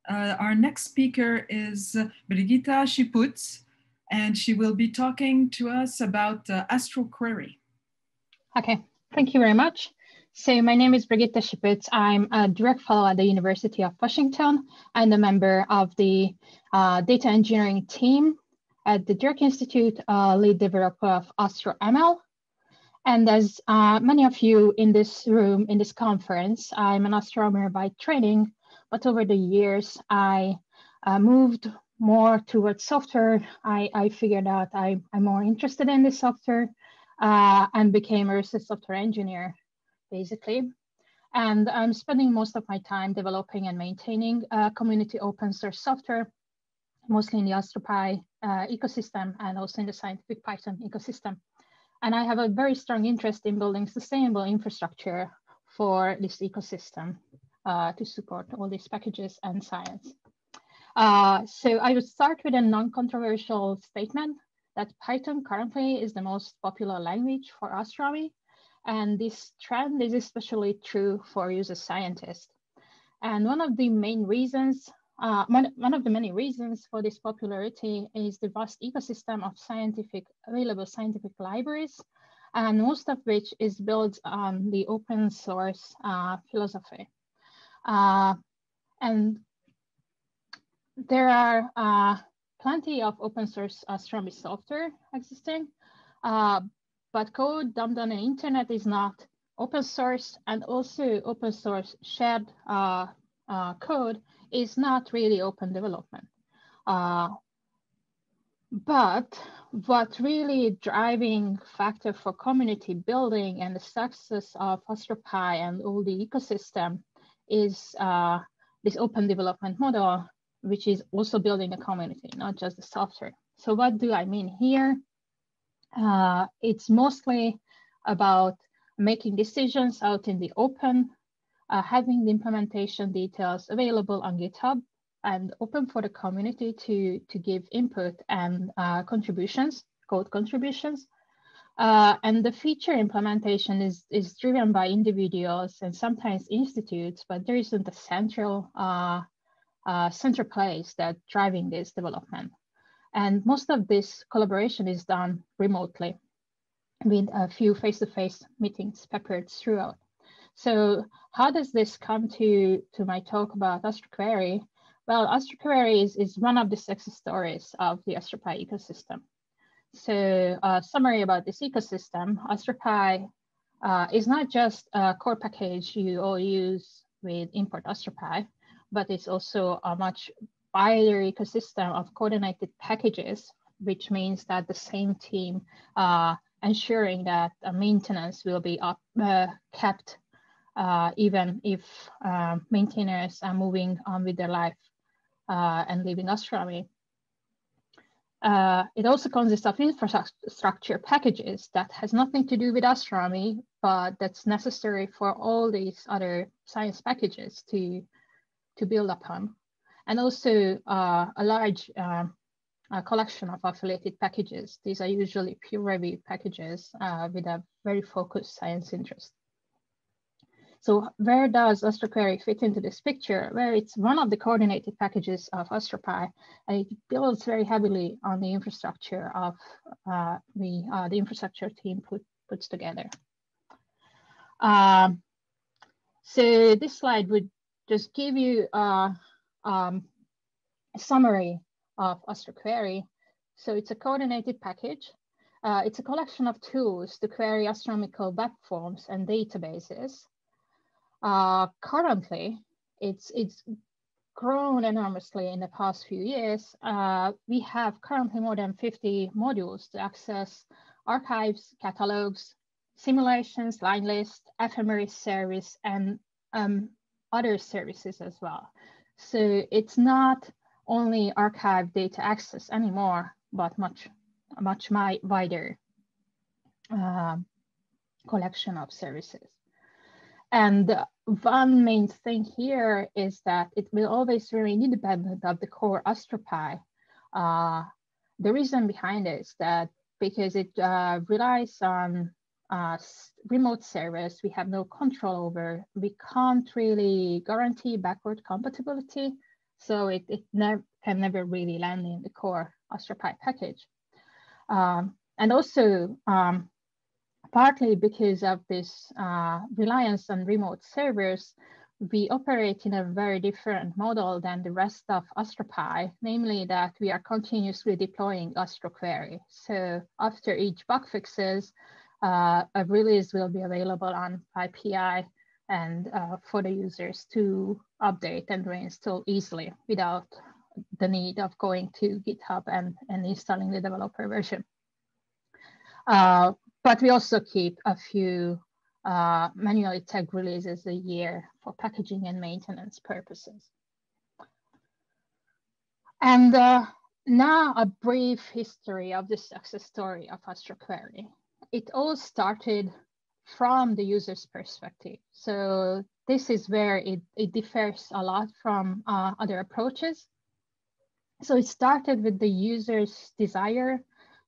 Our next speaker is Brigitta Sipőcz, and she will be talking to us about astroquery. Okay, thank you very much. So my name is Brigitta Sipőcz. I'm a direct fellow at the University of Washington. I'm a member of the data engineering team at the Dirk Institute, lead developer of AstroML. And as many of you in this room, in this conference, I'm an astronomer by training, but over the years, I moved more towards software. I figured out I'm more interested in this software and became a research software engineer, basically. And I'm spending most of my time developing and maintaining community open source software, mostly in the AstroPy ecosystem and also in the scientific Python ecosystem. And I have a very strong interest in building sustainable infrastructure for this ecosystem to support all these packages and science. So I would start with a non-controversial statement that Python currently is the most popular language for astronomy. And this trend is especially true for user scientists. And one of the main reasons, one of the many reasons for this popularity is the vast ecosystem of available scientific libraries, and most of which is built on the open source philosophy. And there are plenty of open source astronomy software existing, but code dumped on the internet is not open source, and also open source shared code is not really open development. But what really driving factor for community building and the success of AstroPy and all the ecosystem is this open development model, which is also building a community, not just the software. So what do I mean here? It's mostly about making decisions out in the open, having the implementation details available on GitHub and open for the community to give input and contributions, code contributions. And the feature implementation is driven by individuals and sometimes institutes, but there isn't a central place that's driving this development. And most of this collaboration is done remotely with a few face-to-face meetings peppered throughout. So how does this come to my talk about astroquery? Well, astroquery is one of the success stories of the AstroPy ecosystem. So a summary about this ecosystem, AstroPy is not just a core package you all use with import AstroPy, but it's also a much wider ecosystem of coordinated packages, which means that the same team ensuring that maintenance will be kept even if maintainers are moving on with their life and leaving astronomy. It also consists of infrastructure packages that has nothing to do with astronomy, but that's necessary for all these other science packages to build upon. And also a large collection of affiliated packages. These are usually peer review packages with a very focused science interest. So where does astroquery fit into this picture? Well, it's one of the coordinated packages of AstroPy, and it builds very heavily on the infrastructure of the infrastructure team puts together. So this slide would just give you a summary of astroquery. So it's a coordinated package. It's a collection of tools to query astronomical web forms and databases. Currently, it's grown enormously in the past few years. We have currently more than 50 modules to access archives, catalogs, simulations, line lists, ephemeris service, and other services as well. So it's not only archive data access anymore, but much wider collection of services. And one main thing here is that it will always remain independent of the core AstroPy. The reason behind it is that because it relies on remote servers we have no control over, we can't really guarantee backward compatibility So it can never really land in the core AstroPy package. And also, partly because of this reliance on remote servers, we operate in a very different model than the rest of AstroPy, namely that we are continuously deploying astroquery. So after each bug fixes, a release will be available on PyPI and for the users to update and reinstall easily without the need of going to GitHub and installing the developer version. But we also keep a few manually tagged releases a year for packaging and maintenance purposes. And now a brief history of the success story of astroquery. It all started from the user's perspective. So this is where it differs a lot from other approaches. So it started with the user's desire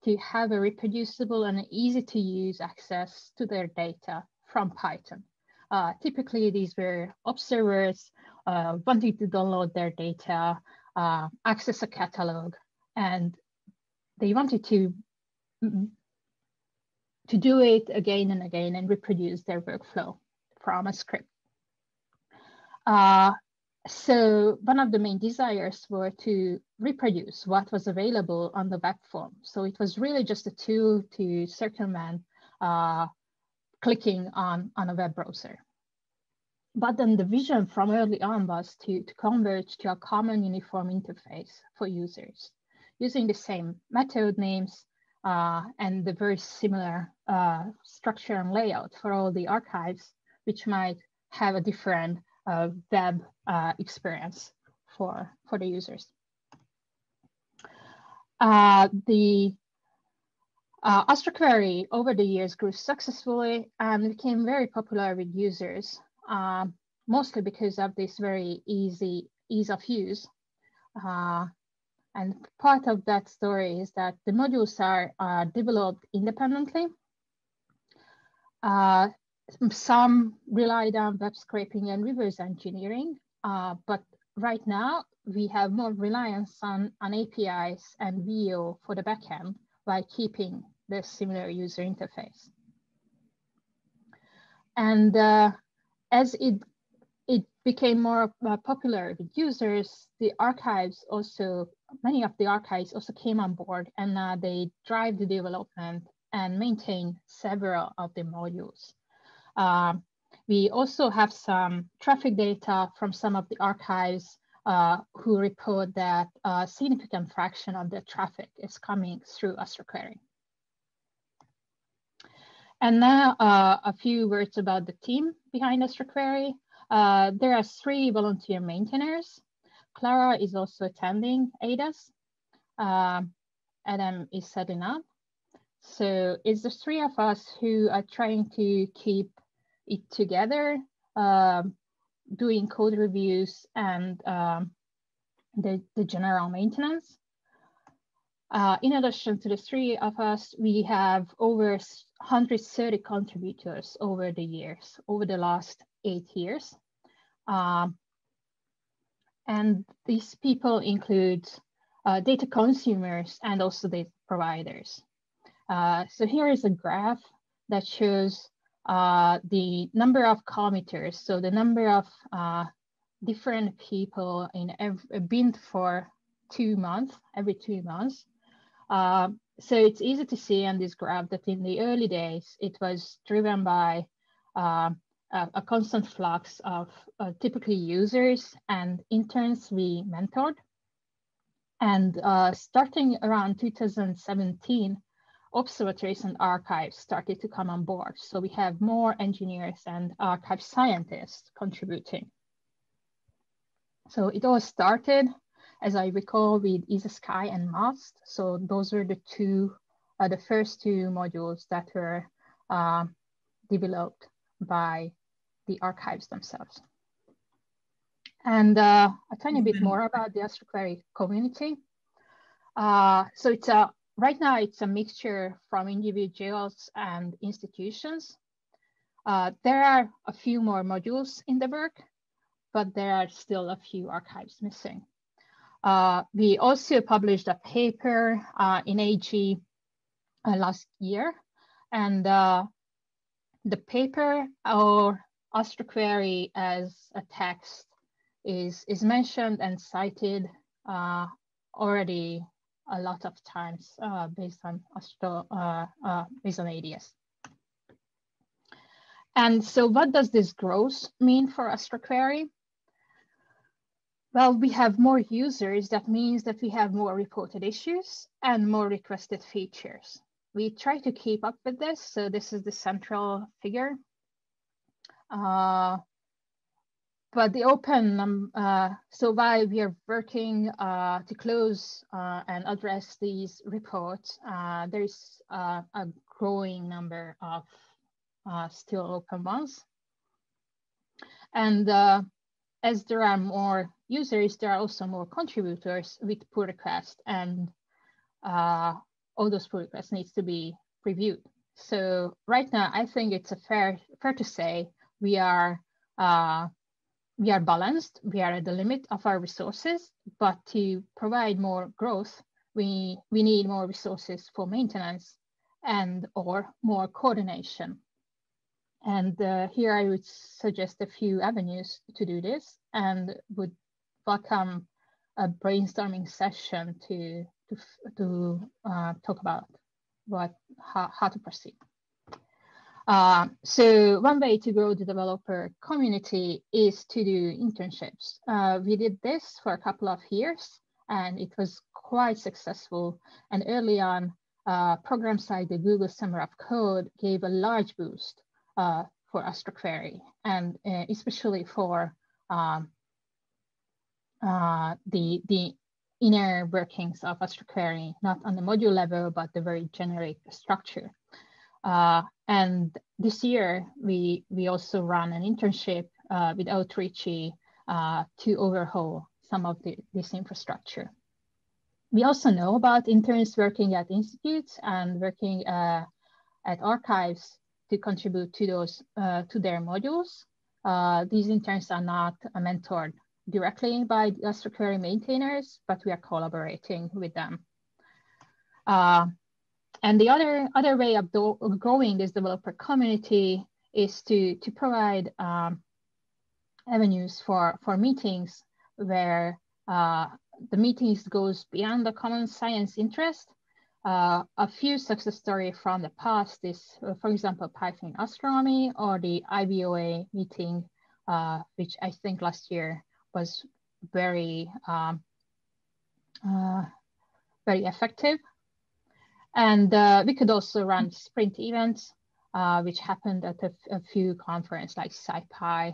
to have a reproducible and easy to use access to their data from Python. Typically, these were observers wanting to download their data, access a catalog, and they wanted to do it again and again and reproduce their workflow from a script. So one of the main desires were to reproduce what was available on the web form. So it was really just a tool to circumvent clicking on a web browser. But then the vision from early on was to converge to a common uniform interface for users, using the same method names and the very similar structure and layout for all the archives, which might have a different web experience for the users. The astroquery over the years grew successfully and became very popular with users, mostly because of this very ease of use. And part of that story is that the modules are developed independently. Some relied on web scraping and reverse engineering, but right now we have more reliance on APIs and VO for the backend while keeping the similar user interface. And as it became more popular with users, the archives also, many of the archives also came on board, and they drive the development and maintain several of the modules. We also have some traffic data from some of the archives who report that a significant fraction of the traffic is coming through astroquery. And now a few words about the team behind astroquery. There are 3 volunteer maintainers. Clara is also attending ADAS. Adam is setting up. So it's the 3 of us who are trying to keep it together, doing code reviews and the general maintenance. In addition to the 3 of us, we have over 130 contributors over the years, over the last 8 years. And these people include data consumers and also data providers. So here is a graph that shows the number of committers, so the number of different people in a bin for 2 months, every 2 months. So it's easy to see on this graph that in the early days, it was driven by a constant flux of typically users and interns we mentored. And starting around 2017, observatories and archives started to come on board. So we have more engineers and archive scientists contributing. So it all started, as I recall, with EasySky and MAST. So those were the first 2 modules that were developed by the archives themselves. And a tiny bit more about the astroquery community. So it's right now it's a mixture from individuals and institutions. There are a few more modules in the work, but there are still a few archives missing. We also published a paper in AG last year, and the paper, or astroquery as a text, is mentioned and cited already a lot of times based on ADS. And so what does this growth mean for astroquery? Well, we have more users. That means that we have more reported issues and more requested features. We try to keep up with this. So this is the central figure. But the open, so while we are working to close and address these reports, there is a growing number of still open ones. And as there are more users, there are also more contributors with pull requests, and all those pull requests needs to be reviewed. So right now, I think it's fair to say we are balanced. We are at the limit of our resources, but to provide more growth, we need more resources for maintenance and or more coordination. And here I would suggest a few avenues to do this, and would welcome a brainstorming session to talk about how to proceed. So one way to grow the developer community is to do internships. We did this for a couple of years, and it was quite successful. And early on, programs like the Google Summer of Code gave a large boost for astroquery, and especially for the inner workings of astroquery, not on the module level, but the very generic structure. And this year, we also run an internship with Outreachy to overhaul some of this infrastructure. We also know about interns working at institutes and working at archives to contribute to those to their modules. These interns are not mentored directly by the astroquery maintainers, but we are collaborating with them. And the other way of growing this developer community is to provide avenues for meetings where the meetings goes beyond the common science interest. A few success stories from the past is, for example, Python astronomy, or the IBOA meeting, which I think last year was very effective. And we could also run sprint events, which happened at a few conferences like SciPy,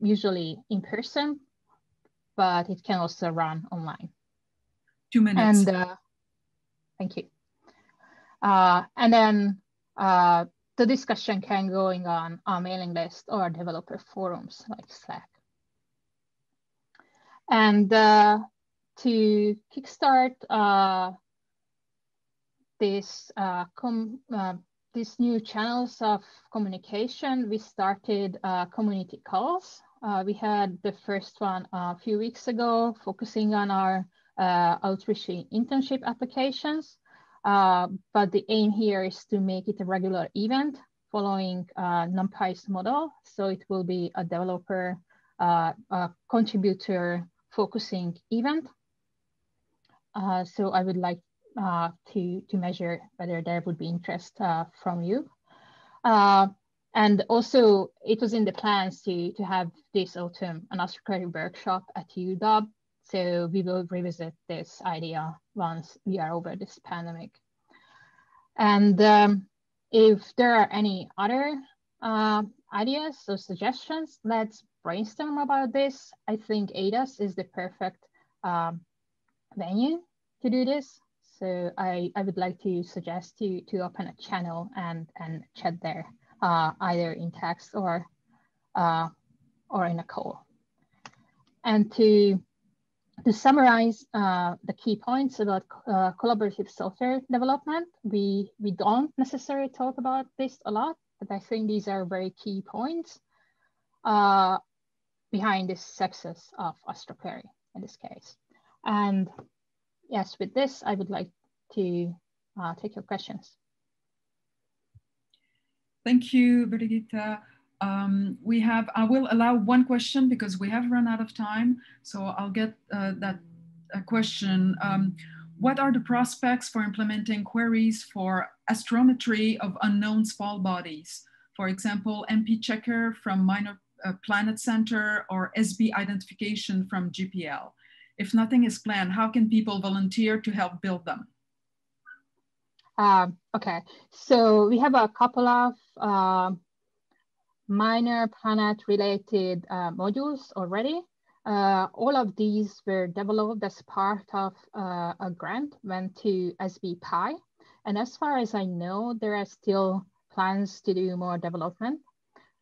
usually in person, but it can also run online. 2 minutes. And thank you. And then the discussion can go on our mailing list or developer forums like Slack. And to kickstart these new channels of communication, we started community calls. We had the first one a few weeks ago, focusing on our outreach internship applications. But the aim here is to make it a regular event following NumPy's model. So it will be a developer, contributor focusing event. So I would like to measure whether there would be interest from you. And also it was in the plans to have this autumn an astroquery workshop at UW. So we will revisit this idea once we are over this pandemic. And if there are any other ideas or suggestions, let's brainstorm about this. I think ADAS is the perfect venue to do this. So I would like to suggest to open a channel and chat there, either in text or in a call. And to summarize the key points about collaborative software development, we don't necessarily talk about this a lot, but I think these are very key points behind the success of astroquery in this case. And yes, with this, I would like to take your questions. Thank you, Brigitta. I will allow one question because we have run out of time. So I'll get that question. What are the prospects for implementing queries for astrometry of unknown small bodies? For example, MP checker from Minor Planet Center or SB identification from GPL. If nothing is planned, how can people volunteer to help build them? Okay, so we have a couple of minor planet related modules already. All of these were developed as part of a grant went to SB Pi. And as far as I know, there are still plans to do more development.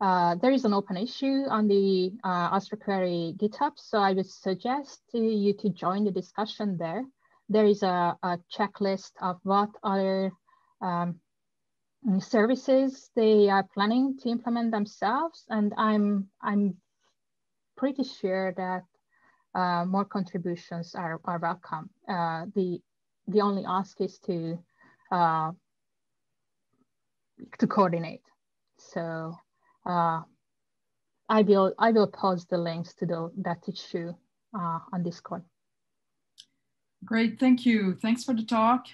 There is an open issue on the astroquery GitHub, so I would suggest to you to join the discussion there. There is a checklist of what other services they are planning to implement themselves, and I'm pretty sure that more contributions are welcome. The only ask is to coordinate. So I will post the links to that issue on Discord. Great, thank you. Thanks for the talk.